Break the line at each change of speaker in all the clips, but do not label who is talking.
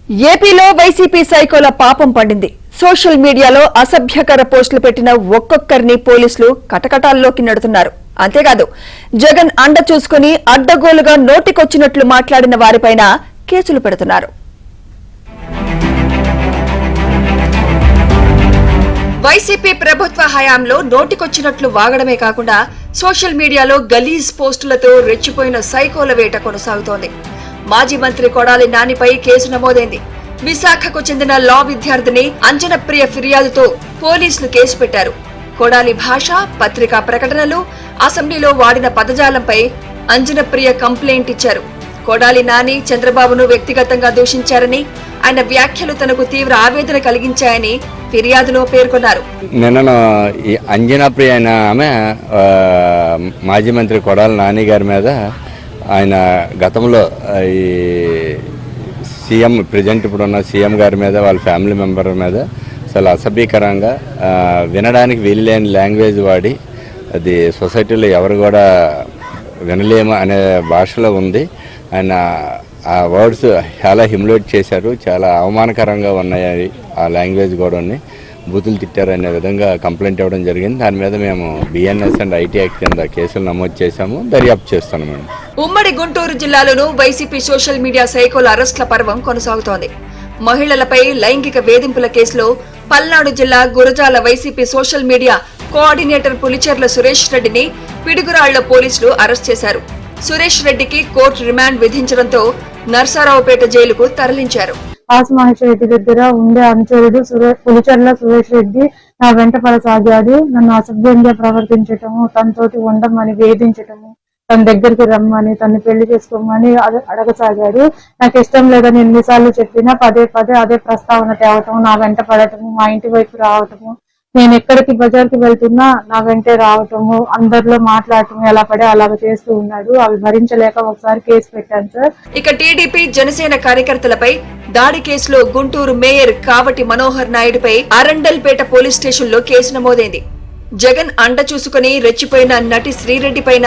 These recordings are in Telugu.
ఏపీలో వైసీపీ సైకోల పాపం పండింది. సోషల్ మీడియాలో అసభ్యకర పోస్టులు పెట్టిన ఒక్కొక్కరిని పోలీసులు కటకటాల్లోకి నెడుతున్నారు. అంతేకాదు జగన్ అండ చూసుకుని అడ్డగోలుగా నోటికొచ్చినట్లు మాట్లాడిన వారిపైన కేసులు పెడుతున్నారు. వైసీపీ ప్రభుత్వ హయాంలో నోటికొచ్చినట్లు వాగడమే కాకుండా సోషల్ మీడియాలో గలీజ్ పోస్టులతో రెచ్చిపోయిన సైకోల వేట కొనసాగుతోంది. మాజీ మంత్రి కొడాలి నానిపై కేసు నమోదైంది. విశాఖకు చెందిన లా విద్యార్థిని అంజనప్రియ ఫిర్యాదుతో పోలీసులు కేసు పెట్టారు. కొడాలి భాష, పత్రికా ప్రకటనలు, అసెంబ్లీలో వాడిన పదజాలంపై అంజనప్రియ కంప్లైంట్ ఇచ్చారు. కొడాలి నాని చంద్రబాబును వ్యక్తిగతంగా దూషించారని, ఆయన వ్యాఖ్యలు తనకు తీవ్ర ఆవేదన కలిగించాయని ఫిర్యాదులో పేర్కొన్నారు.
నిన్న ఈ అంజనప్రియ అనే ఆమె మాజీ మంత్రి కొడాలి నాని గారి మీద ఆయన గతంలో ఈ సీఎం ప్రజెంట్ ఇప్పుడున్న సీఎం గారి మీద వాళ్ళ ఫ్యామిలీ మెంబర్ మీద అసలు అసభ్యకరంగా వినడానికి వీల్లేని లాంగ్వేజ్ వాడి అది సొసైటీలో ఎవరు కూడా వినలేము అనే భాషలో ఉంది. ఆయన ఆ వర్డ్స్ చాలా హ్యూమిలేట్ చేశారు, చాలా అవమానకరంగా ఉన్నాయి. ఆ లాంగ్వేజ్ కూడా బూతులు తిట్టారు అనే విధంగా కంప్లైంట్ ఇవ్వడం జరిగింది. దాని మీద మేము బిఎన్ఎస్ అండ్ ఐటీ యాక్ట్ కింద కేసులు నమోదు చేశాము, దర్యాప్తు చేస్తున్నాం.
ఉమ్మడి గుంటూరు జిల్లాలోనూ వైసీపీ సోషల్ మీడియా సైకోల అరెస్టుల పర్వం కొనసాగుతోంది. మహిళలపై లైంగిక వేధింపుల కేసులో పల్నాడు జిల్లా Gurajala YCP social media coordinator Pulicherla Suresh రెడ్డిని పిడుగురాళ్ల పోలీసులు అరెస్ట్ చేశారు. సురేష్ రెడ్డికి కోర్టు రిమాండ్ విధించడంతో నర్సారావుపేట జైలుకు తరలించారు.
ఆస్ మహేష్ రెడ్డి దగ్గర ఉండే అనుచరుడు పులిచెర్ల సురేష్ రెడ్డి నా వెంట పడసాగాడు. నన్ను అసభ్యంగా ప్రవర్తించటము, తనతోటి ఉండమని వేధించటము, తన దగ్గరికి రమ్మని, తను పెళ్లి చేసుకోమని అడగసాగాడు. నాకు ఇష్టం లేదని ఎన్నిసార్లు చెప్పినా పదే పదే అదే ప్రస్తావన తేవటము, నా వెంట పడటము, మా ఇంటి వైపు రావటము, నేను ఎక్కడికి బజార్కి వెళ్తున్నా నా వెంటే రావటము, అందరిలో మాట్లాడటం, ఎలా పడే అలాగ చేస్తూ ఉన్నాడు. అవి భరించలేక ఒకసారి కేసు పెట్టాను సార్.
ఇక టీడీపీ జనసేన కార్యకర్తలపై దాడి కేసులో గుంటూరు మేయర్ కావటి మనోహర్ నాయుడుపై అరండల్పేట పోలీస్ స్టేషన్ లో కేసు నమోదైంది. జగన్ అండ చూసుకుని రెచ్చిపోయిన నటి శ్రీరెడ్డి పైన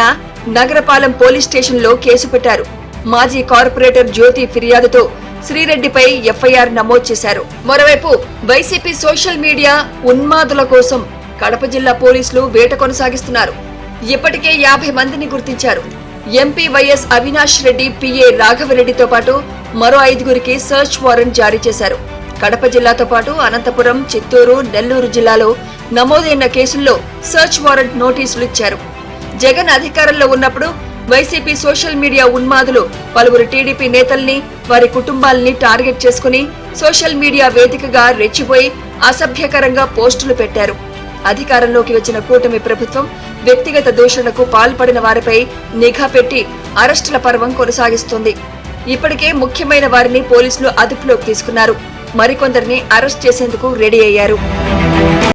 నగరపాలెం పోలీస్ స్టేషన్ లో కేసు పెట్టారు. మాజీ కార్పొరేటర్ జ్యోతి ఫిర్యాదుతో శ్రీరెడ్డిపై ఎఫ్ఐఆర్ నమోదు చేశారు. మరోవైపు వైసీపీ సోషల్ మీడియా ఉన్మాదుల కోసం కడప జిల్లా పోలీసులు వేట కొనసాగిస్తున్నారు. ఇప్పటికే 50 మందిని గుర్తించారు. MP YS Avinash Reddy, PA రాఘవరెడ్డితో పాటు మరో 5గురికి సర్చ్ వారెంట్ జారీ చేశారు. కడప జిల్లాతో పాటు అనంతపురం, చిత్తూరు, నెల్లూరు జిల్లాలో నమోదైన కేసుల్లో సర్చ్ వారెంట్ నోటీసులు ఇచ్చారు. జగన్ అధికారంలో ఉన్నప్పుడు వైసీపీ సోషల్ మీడియా ఉన్మాదులు పలువురు టీడీపీ నేతల్ని, వారి కుటుంబాలని టార్గెట్ చేసుకుని సోషల్ మీడియా వేదికగా రెచ్చిపోయి అసభ్యకరంగా పోస్టులు పెట్టారు. అధికారంలోకి వచ్చిన కూటమి ప్రభుత్వం వ్యక్తిగత దూషణకు పాల్పడిన వారిపై నిఘా పెట్టి అరెస్టుల పర్వం కొనసాగిస్తుంది. ఇప్పటికే ముఖ్యమైన వారిని పోలీసులు అదుపులోకి తీసుకున్నారు. మరికొందరిని అరెస్ట్ చేసేందుకు రెడీ అయ్యారు.